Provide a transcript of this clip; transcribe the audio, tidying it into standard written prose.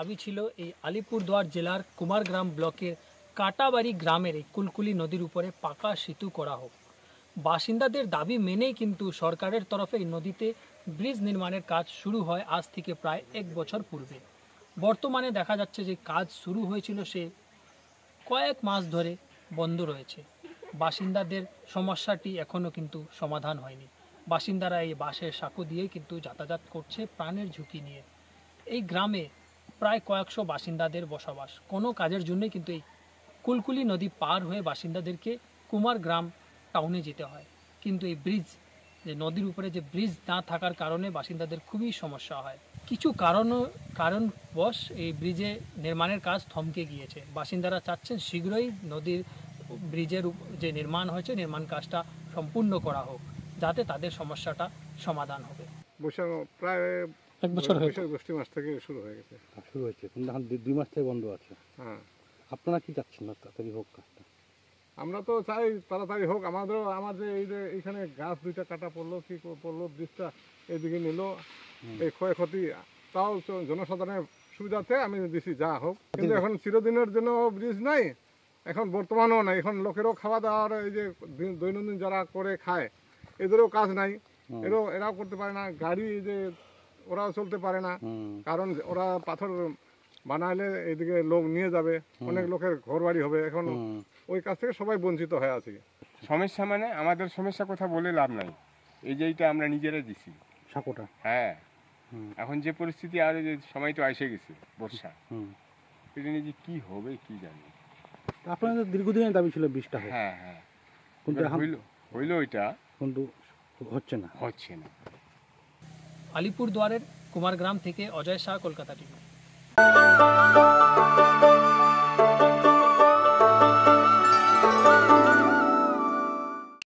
দাবি ছিল এই আলিপুরদুয়ার জেলার কুমারগ্রাম ব্লকের কাটাবাড়ি গ্রামের এই কুলকুলি নদীর উপরে পাকা সেতু করা হোক। বাসিন্দাদের দাবি মেনেই কিন্তু সরকারের তরফে এই নদীতে ব্রিজ নির্মাণের কাজ শুরু হয় আজ থেকে প্রায় 1 বছর পূর্বে। বর্তমানে দেখা যাচ্ছে যে কাজ শুরু হয়েছিল সে কয়েক মাস ধরে বন্ধ রয়েছে। বাসিন্দাদের সমস্যাটি এখনও কিন্তু সমাধান হয়নি। বাসিন্দারা এই বাঁশের সাঁকো দিয়েই কিন্তু যাতায়াত করছে প্রাণের ঝুঁকি নিয়ে। এই গ্রামে প্রায় কয়েকশো বাসিন্দাদের বসবাস। কোনো কাজের জন্যই কিন্তু এই কুলকুলি নদী পার হয়ে বাসিন্দাদেরকে কুমারগ্রাম টাউনে যেতে হয়। কিন্তু এই ব্রিজ, যে নদীর উপরে যে ব্রিজ না থাকার কারণে বাসিন্দাদের খুবই সমস্যা হয়। কিছু কারণবশ এই ব্রিজে নির্মাণের কাজ থমকে গিয়েছে। বাসিন্দারা চাচ্ছেন শীঘ্রই নদীর ব্রিজের যে নির্মাণ হয়েছে নির্মাণ কাজটা সম্পূর্ণ করা হোক, যাতে তাদের সমস্যাটা সমাধান হবে। প্রায় 1 বছর হয়েছে, জ্যৈষ্ঠ মাস থেকে শুরু হয়ে গেছে। শুরু হয়েছে কিন্তু এখন 2 মাস থেকে বন্ধ আছে। হ্যাঁ, আপনারা কি চাচ্ছেন না তাড়াতাড়ি হোক কাজটা? আমরা তো চাই তাড়াতাড়ি হোক। আমাদের এই যে এইখানে গাছ 2টা কাটা পড়লো, কি পড়লো, ব্রিজটা এদিকে নিল, এই ক্ষয়ক্ষতি, তাও জনসাধারণের সুবিধাতে আমি দিছি যা হোক। কিন্তু এখন চিরদিনের জন্য ব্রিজ নাই, এখন বর্তমানেও নাই। এখন লোকেরও খাওয়া দাওয়ার এই যে দৈনন্দিন যারা করে খায় এদেরও কাজ নাই, এরাও করতে পারে না। গাড়ি যে ওরাও চলতে পারে না, কারণ ওরা পাথর বানাইলে এদিকে লোক নিয়ে যাবে, অনেক লোকের ঘর বাড়ি হবে। এখন ওই কাজ থেকে সবাই বঞ্চিত হয়ে আছে। সমস্যা মানে আমাদের সমস্যা কথা বলে লাভ নাই, এই যে এইটা আমরা নিজেরাই দিছি সাঁকোটা। হ্যাঁ, এখন যে পরিস্থিতি আর যে সময় তো এসে গেছে বর্ষা, এই জন্য যে কি হবে কি জানি। আপনাদের দীর্ঘদিনের দাবি ছিল 20টা। হ্যাঁ হ্যাঁ, কিন্তু হইলো ওইটা, কিন্তু হচ্ছে না। আলিপুরদুয়ারের কুমারগ্রাম থেকে অজয় শাহ, কলকাতা টিভি।